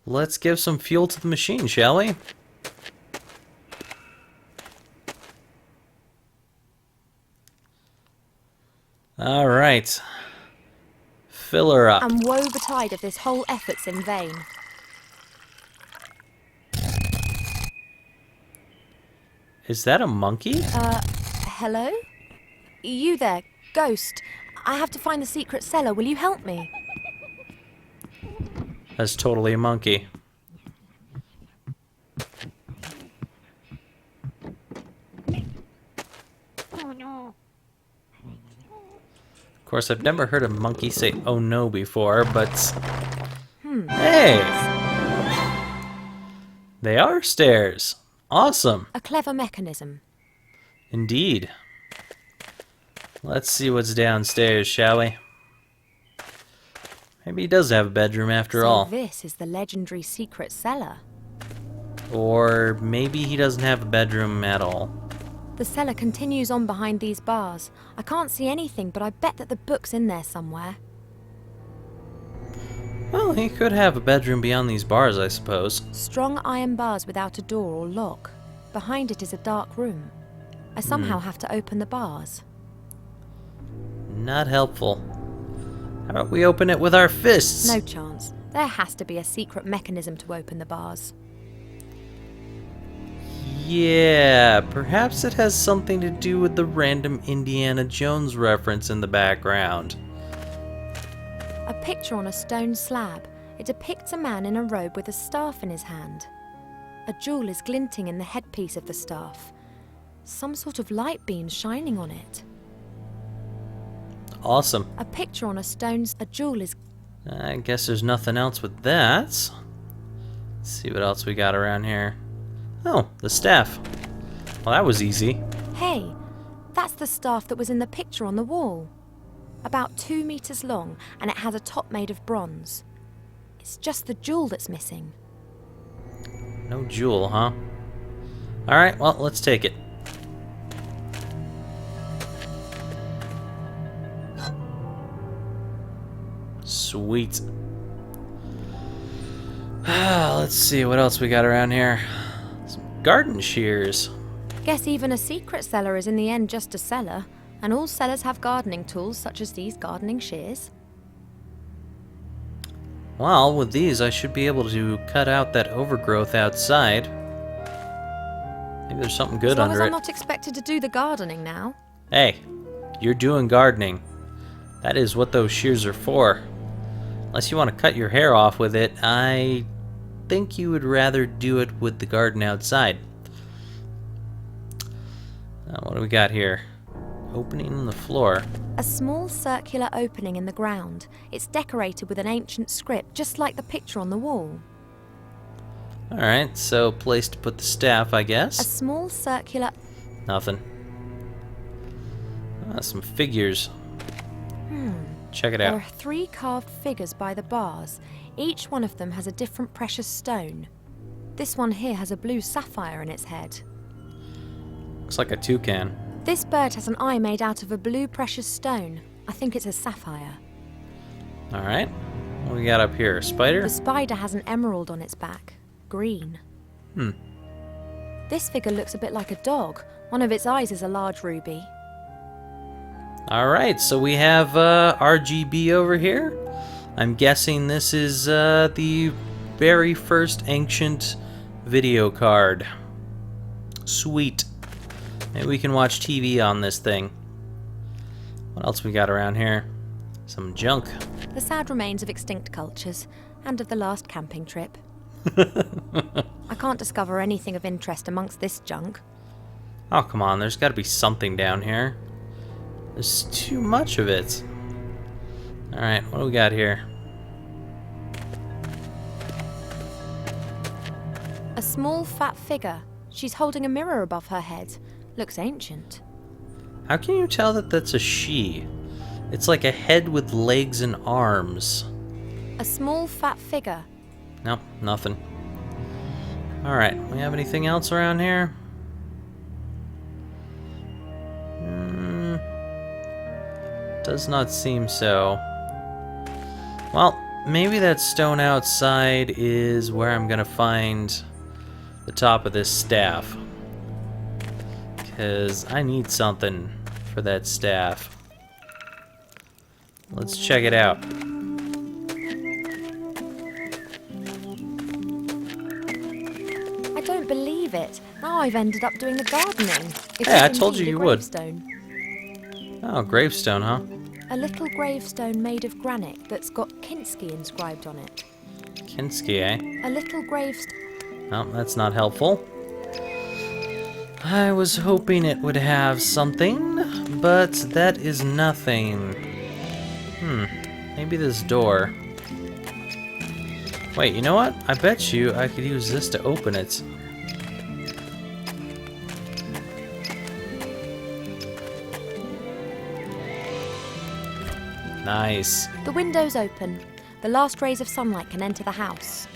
let's give some fuel to the machine, shall we? Alright. Fill her up. And woe betide if this whole effort's in vain. Is that a monkey? Hello? You there, ghost. I have to find the secret cellar. Will you help me? That's totally a monkey. Oh no. Of course, I've never heard a monkey say "oh no" before, but... Hey! They are stairs. Awesome. A clever mechanism. Indeed. Let's see what's downstairs, shall we? Maybe he does have a bedroom after all. This is the legendary secret cellar. Or maybe he doesn't have a bedroom at all. The cellar continues on behind these bars. I can't see anything, but I bet that the book's in there somewhere. Well, he could have a bedroom beyond these bars, I suppose. Strong iron bars without a door or lock. Behind it is a dark room. I somehow have to open the bars. Not helpful. How about we open it with our fists? No chance. There has to be a secret mechanism to open the bars. Yeah, perhaps it has something to do with the random Indiana Jones reference in the background. A picture on a stone slab. It depicts a man in a robe with a staff in his hand. A jewel is glinting in the headpiece of the staff. Some sort of light beam shining on it. Awesome. A picture on a stone... A jewel is... I guess there's nothing else with that. Let's see what else we got around here. Oh, the staff. Well, that was easy. Hey, that's the staff that was in the picture on the wall. About 2 meters long, and it has a top made of bronze. It's just the jewel that's missing. No jewel, huh? Alright, well, let's take it. Sweet. Let's see what else we got around here. Some garden shears. Guess even a secret cellar is in the end just a cellar, and all cellars have gardening tools such as these gardening shears. Well, with these I should be able to cut out that overgrowth outside. Maybe there's something good As long under as it. I'm not expected to do the gardening now. Hey, you're doing gardening. That is what those shears are for. Unless you want to cut your hair off with it, I think you would rather do it with the garden outside. Now, what do we got here? Opening in the floor. A small circular opening in the ground. It's decorated with an ancient script, just like the picture on the wall. Alright, so place to put the staff, I A guess. small circular... Nothing. Some figures. Check it There out. are 3 carved figures by the bars. Each one of them has a different precious stone. This one here has a blue sapphire in its head. Looks like a toucan. This bird has an eye made out of a blue precious stone. I think it's a sapphire. Alright. What do we got up here? Spider? The spider has an emerald on its back. Green. This figure looks a bit like a dog. One of its eyes is a large ruby. Alright, so we have RGB over here. I'm guessing this is the very first ancient video card. Sweet. Maybe we can watch TV on this thing. What else we got around here? Some junk. The sad remains of extinct cultures, and of the last camping trip. I can't discover anything of interest amongst this junk. Oh, come on, there's got to be something down here. There's too much of it. Alright, what do we got here? A small fat figure. She's holding a mirror above her head. Looks ancient. How can you tell that that's a she? It's like a head with legs and arms. A small fat figure. Nope, nothing. Alright, we have anything else around here? Does not seem so. Well, maybe that stone outside is where I'm gonna find the top of this staff. Because I need something for that staff. Let's check it out. I don't believe it. Now I've ended up doing the gardening. It Hey, I is told you indeed a you would. gravestone. Oh, gravestone, huh? A little gravestone made of granite that's got Kinski inscribed on it. Kinski, eh? A little gravestone. Well, that's not helpful. I was hoping it would have something, but that is nothing. Maybe this door. Wait, you know what? I bet you I could use this to open it. Nice. The window's open. The last rays of sunlight can enter the house.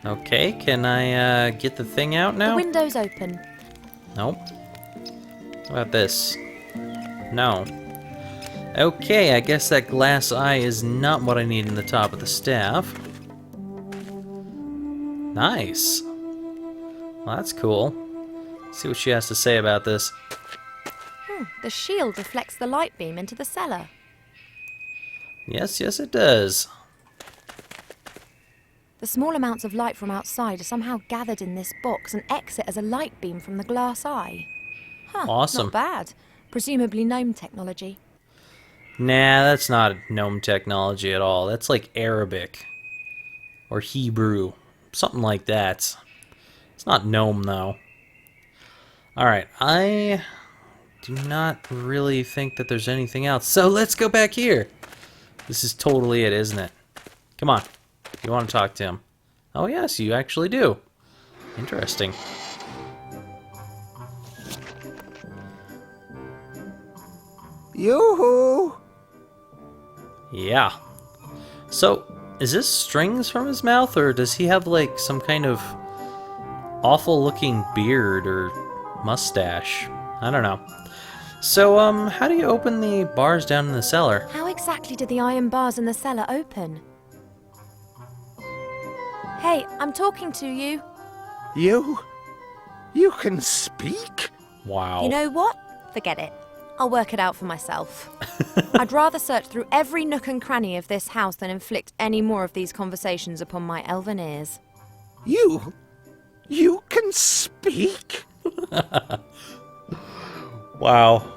Okay, can I get the thing out The now? window's open. Nope. How about this? No. Okay, I guess that glass eye is not what I need in the top of the staff. Nice. Well, that's cool. Let's see what she has to say about this. The shield reflects the light beam into the cellar. Yes, yes it does. The small amounts of light from outside are somehow gathered in this box and exit as a light beam from the glass eye. Huh, Awesome. not bad. Presumably gnome technology. Nah, that's not gnome technology at all. That's like Arabic. Or Hebrew. Something like that. It's not gnome, though. Alright, I do not really think that there's anything else. So let's go back here. This is totally it, isn't it? Come on. You want to talk to him? Oh, yes, you actually do. Interesting. Yoo-hoo! Yeah. So, is this strings from his mouth, or does he have, like, some kind of awful-looking beard or mustache? I don't know. So, how do you open the bars down in the cellar? How exactly did the iron bars in the cellar open? Hey, I'm talking to you. You can speak? Wow. You know what? Forget it. I'll work it out for myself. I'd rather search through every nook and cranny of this house than inflict any more of these conversations upon my elven ears. You can speak? Wow.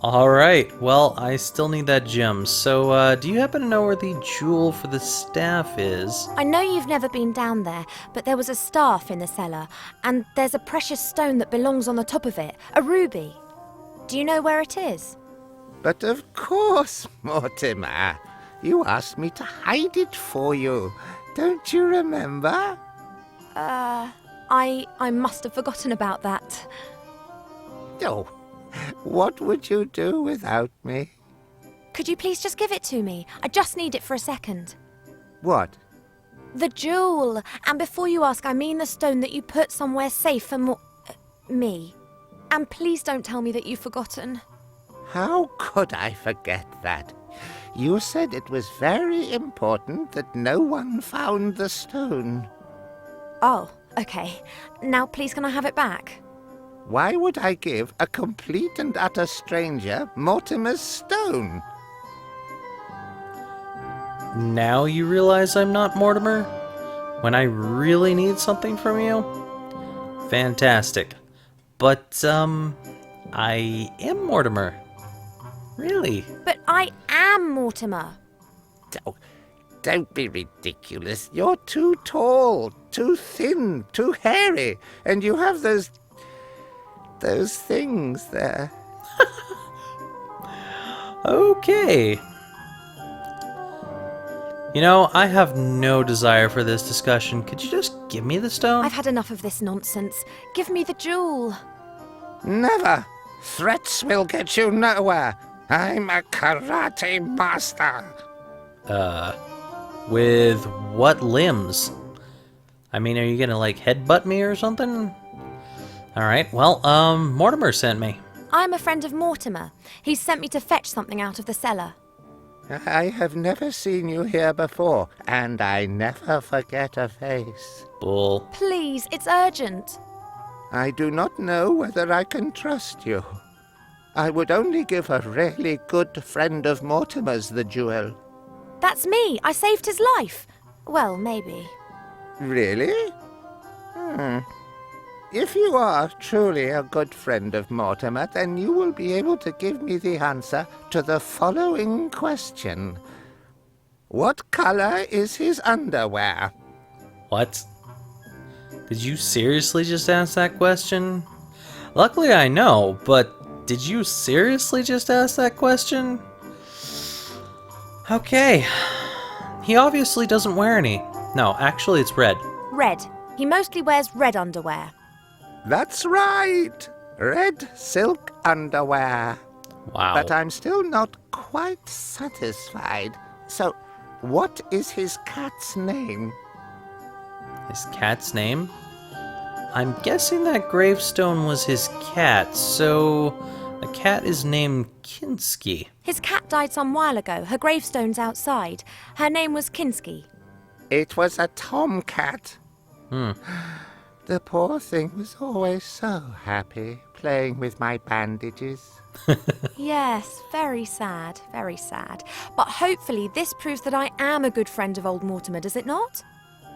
Alright, well, I still need that gem. So, do you happen to know where the jewel for the staff is? I know you've never been down there, but there was a staff in the cellar, and there's a precious stone that belongs on the top of it, a ruby. Do you know where it is? But of course, Mortimer. You asked me to hide it for you. Don't you remember? I must have forgotten about that. Oh, what would you do without me? Could you please just give it to me? I just need it for a second. What? The jewel. And before you ask, I mean the stone that you put somewhere safe for me. And please don't tell me that you've forgotten. How could I forget that? You said it was very important that no one found the stone. Oh, okay. Now please can I have it back? Why would I give a complete and utter stranger Mortimer's stone? Now you realize I'm not Mortimer? When I really need something from you? Fantastic. But, I am Mortimer. Really? But I am Mortimer. Don't be ridiculous. You're too tall, too thin, too hairy, and you have those things there. Okay. You know, I have no desire for this discussion. Could you just give me the stone? I've had enough of this nonsense. Give me the jewel. Never. Threats will get you nowhere. I'm a karate master. With what limbs? I mean, are you gonna, like, headbutt me or something? Alright, well, Mortimer sent me. I'm a friend of Mortimer. He's sent me to fetch something out of the cellar. I have never seen you here before, and I never forget a face. Bull. Please, it's urgent. I do not know whether I can trust you. I would only give a really good friend of Mortimer's the jewel. That's me. I saved his life. Well, maybe. Really? If you are truly a good friend of Mortimer, then you will be able to give me the answer to the following question. What color is his underwear? What? Did you seriously just ask that question? Luckily I know, but did you seriously just ask that question? Okay. He obviously doesn't wear any. No, actually it's red. Red. He mostly wears red underwear. That's right. Red silk underwear. Wow. But I'm still not quite satisfied. So, what is his cat's name? His cat's name? I'm guessing that gravestone was his cat, so the cat is named Kinski. His cat died some while ago. Her gravestone's outside. Her name was Kinski. It was a tomcat. The poor thing was always so happy playing with my bandages. Yes, very sad, very sad. But hopefully this proves that I am a good friend of old Mortimer, does it not?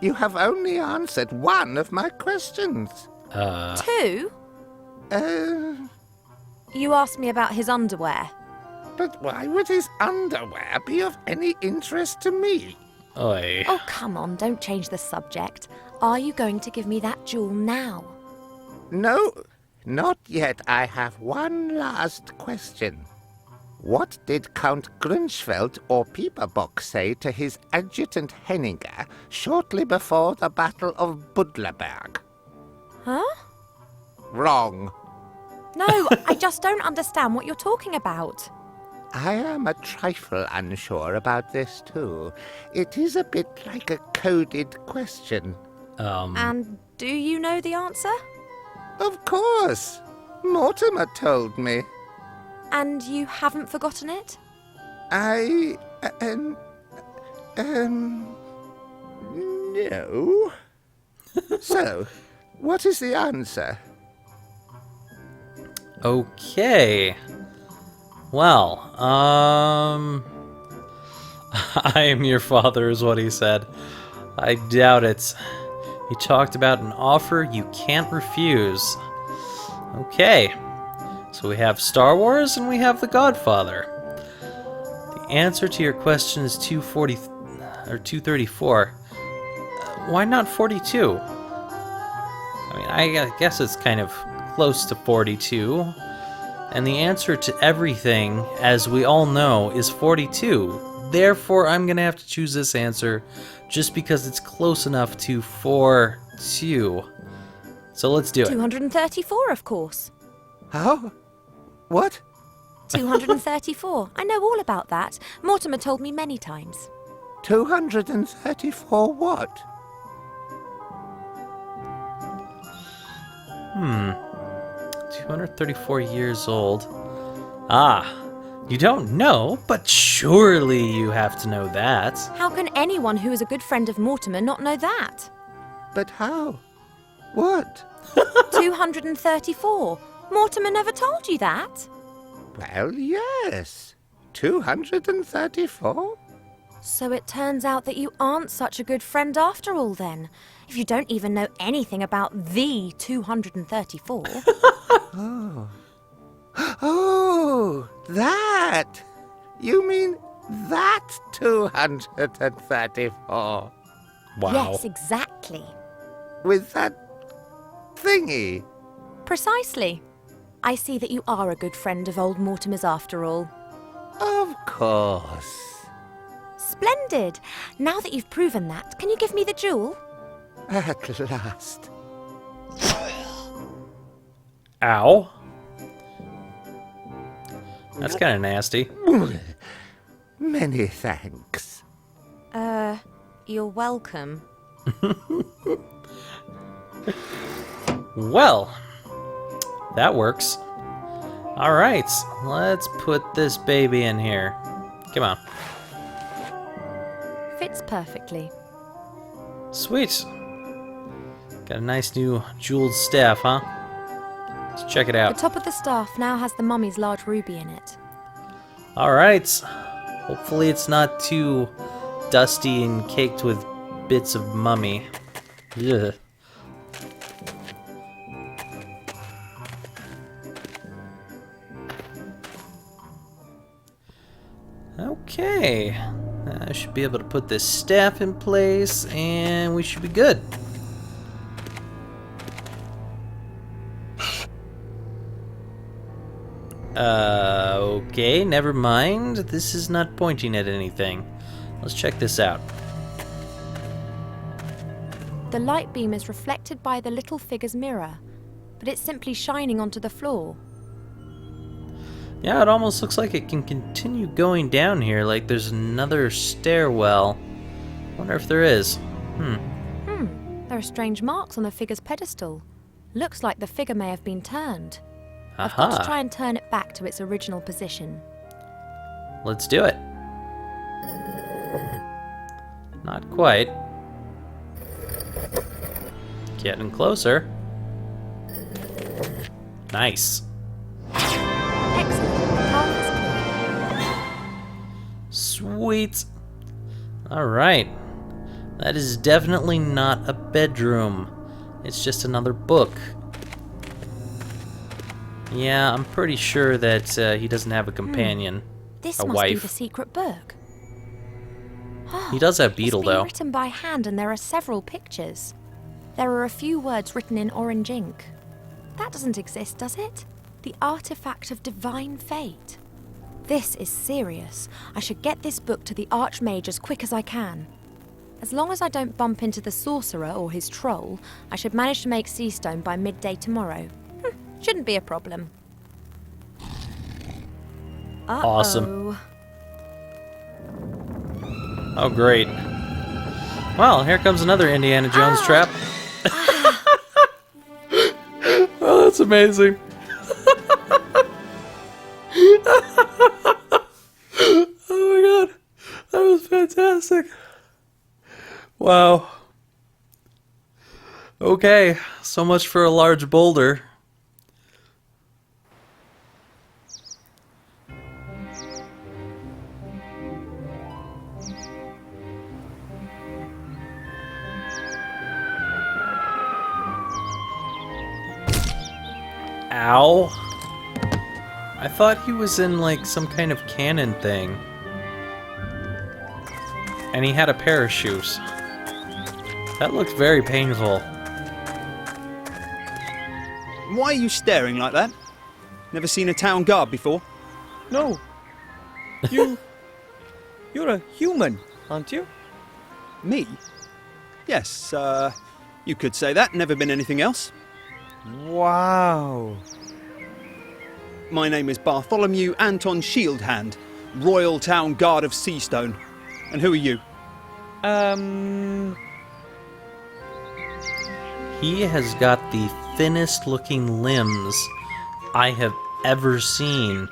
You have only answered one of my questions. 2? Uh, You asked me about his underwear. but why would his underwear be of any interest to me? Oi. Oh, come on, don't change the subject. Are you going to give me that jewel now? No, not yet. I have one last question. What did Count Grunschfeld or Pieperbock say to his adjutant Henninger shortly before the Battle of Budleberg? Huh? Wrong. No, I just don't understand what you're talking about. I am a trifle unsure about this too. It is a bit like a coded question. And do you know the answer? Of course. Mortimer told me. And you haven't forgotten it? No. So, what is the answer? Okay. Well, I am your father is what he said. I doubt it. He talked about an offer you can't refuse. Okay. So we have Star Wars and we have The Godfather. The answer to your question is 240 or 234. Why not 42? I mean, I guess it's kind of close to 42. And the answer to everything, as we all know, is 42. Therefore, I'm going to have to choose this answer just because it's close enough to 42. So let's do it. 234, of course. How? What? 234. I know all about that. Mortimer told me many times. 234 what? 234 years old. Ah, you don't know, but surely you have to know that. How can anyone who is a good friend of Mortimer not know that? But how? What? 234. Mortimer never told you that. Well, yes. 234? So it turns out that you aren't such a good friend after all then. If you don't even know anything about the 234. Oh, that! You mean that 234? Wow. Yes, exactly. With that thingy? Precisely. I see that you are a good friend of old Mortimer's after all. Of course. Splendid. Now that you've proven that, can you give me the jewel? At last. Ow. That's kind of nasty. Many thanks. You're welcome. Well, that works. All right, let's put this baby in here. Come on. Fits perfectly. Sweet. Got a nice new jeweled staff, huh? Let's check it The out. top of the staff now has the mummy's large ruby in it. Alright. Hopefully it's not too dusty and caked with bits of mummy. Ugh. Okay. I should be able to put this staff in place and we should be good. Okay, never mind. This is not pointing at anything. Let's check this out. The light beam is reflected by the little figure's mirror, but it's simply shining onto the floor. Yeah, it almost looks like it can continue going down here, like there's another stairwell. Wonder if there is. There are strange marks on the figure's pedestal. Looks like the figure may have been turned. I've got to try and turn it back to its original position. Let's do it. Not quite. Getting closer. Nice. Excellent. The path is clear. Sweet. Alright. That is definitely not a bedroom. It's just another book. Yeah, I'm pretty sure that he doesn't have a companion. This a must wife. be the secret book. He does have Beetle, It's been though. written by hand and there are several pictures. There are a few words written in orange ink. That doesn't exist, does it? The artifact of divine fate. This is serious. I should get this book to the Archmage as quick as I can. As long as I don't bump into the sorcerer or his troll, I should manage to make Seastone by midday tomorrow. Shouldn't be a problem. Uh-oh. Awesome. Oh, great. Well, here comes another Indiana Jones trap. Oh, that's amazing. Oh my god. That was fantastic. Wow. Okay, so much for a large boulder. Ow. I thought he was in like some kind of cannon thing. And he had a parachute. That looked very painful. Why are you staring like that? Never seen a town guard before? No. You're a human, aren't you? Me? Yes, you could say that. Never been anything else. Wow. My name is Bartholomew Anton Shieldhand, Royal Town Guard of Seastone. And who are you? He has got the thinnest looking limbs I have ever seen.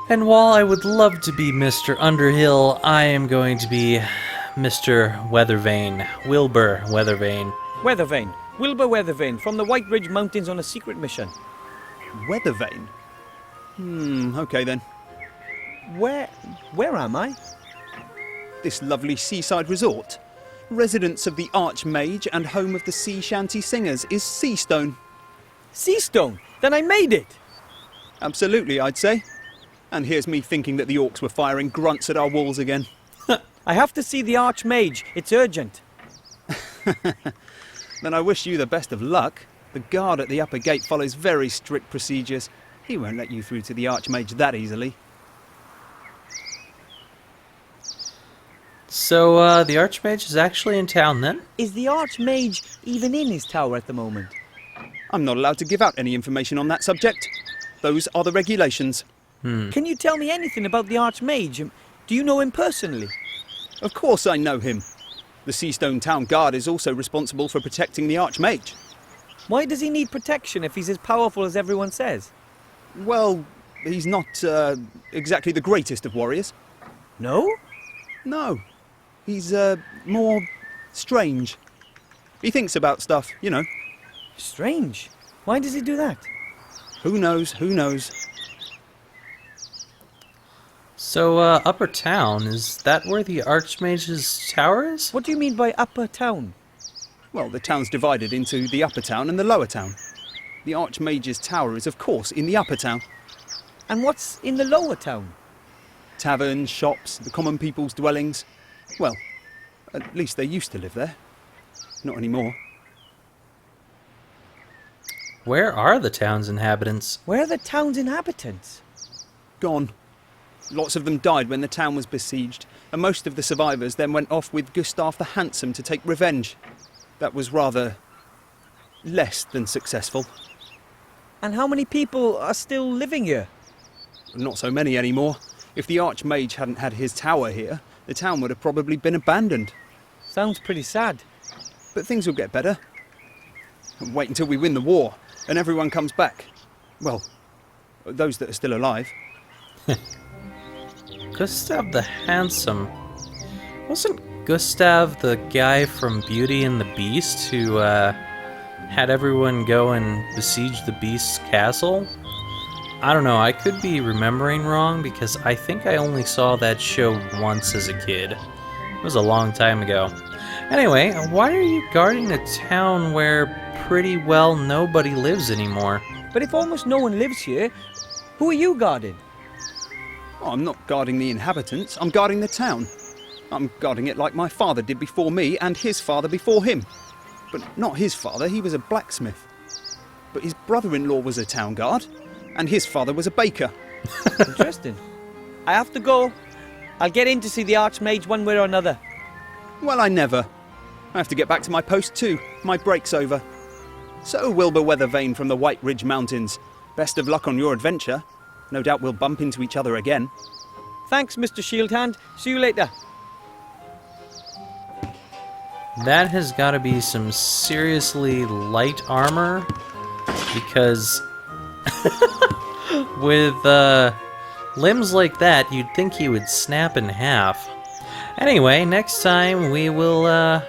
And while I would love to be Mr. Underhill, I am going to be Mr. Weathervane, Wilbur Weathervane. Weathervane. Wilbur Weathervane from the White Ridge Mountains on a secret mission. Weathervane? Okay then. Where am I? This lovely seaside resort. Residence of the Archmage and home of the sea shanty singers is Seastone. Seastone. Then I made it. Absolutely, I'd say. And here's me thinking that the orcs were firing grunts at our walls again. I have to see the Archmage. It's urgent. Then I wish you the best of luck. The guard at the upper gate follows very strict procedures. He won't let you through to the Archmage that easily. So, the Archmage is actually in town then? Is the Archmage even in his tower at the moment? I'm not allowed to give out any information on that subject. Those are the regulations. Can you tell me anything about the Archmage? Do you know him personally? Of course I know him. The Seastone Town Guard is also responsible for protecting the Archmage. Why does he need protection if he's as powerful as everyone says? Well, he's not exactly the greatest of warriors. No? No. He's, more strange. He thinks about stuff, you know. Strange. Why does he do that? Who knows, who knows? So, Upper Town, is that where the Archmage's tower is? What do you mean by upper town? Well, the town's divided into the upper town and the lower town. The Archmage's tower is, of course, in the upper town. And what's in the lower town? Taverns, shops, the common people's dwellings. Well, at least they used to live there. Not anymore. Where are the town's inhabitants? Where are the town's inhabitants? Gone. Lots of them died when the town was besieged, and most of the survivors then went off with Gustav the Handsome to take revenge. That was rather less than successful. And how many people are still living here? Not so many anymore. If the Archmage hadn't had his tower here, the town would have probably been abandoned. Sounds pretty sad. But things will get better. Wait until we win the war, and everyone comes back. Well, those that are still alive. Gustav the Handsome. Wasn't Gustav the guy from Beauty and the Beast who had everyone go and besiege the Beast's castle? I don't know, I could be remembering wrong because I think I only saw that show once as a kid. It was a long time ago. Anyway, why are you guarding a town where pretty well nobody lives anymore? But if almost no one lives here, who are you guarding? Oh, I'm not guarding the inhabitants, I'm guarding the town. I'm guarding it like my father did before me and his father before him. But not his father, he was a blacksmith. But his brother-in-law was a town guard, and his father was a baker. Interesting. I have to go. I'll get in to see the Archmage one way or another. Well, I never. I have to get back to my post too. My break's over. So, Wilbur Weathervane from the White Ridge Mountains. Best of luck on your adventure. No doubt we'll bump into each other again. Thanks, Mr. Shieldhand. See you later. That has got to be some seriously light armor, because with limbs like that, you'd think he would snap in half. Anyway, next time we will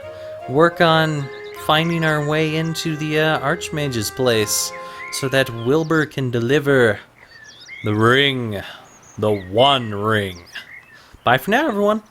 work on finding our way into the Archmage's place so that Wilbur can deliver the ring, the one ring. Bye for now, everyone.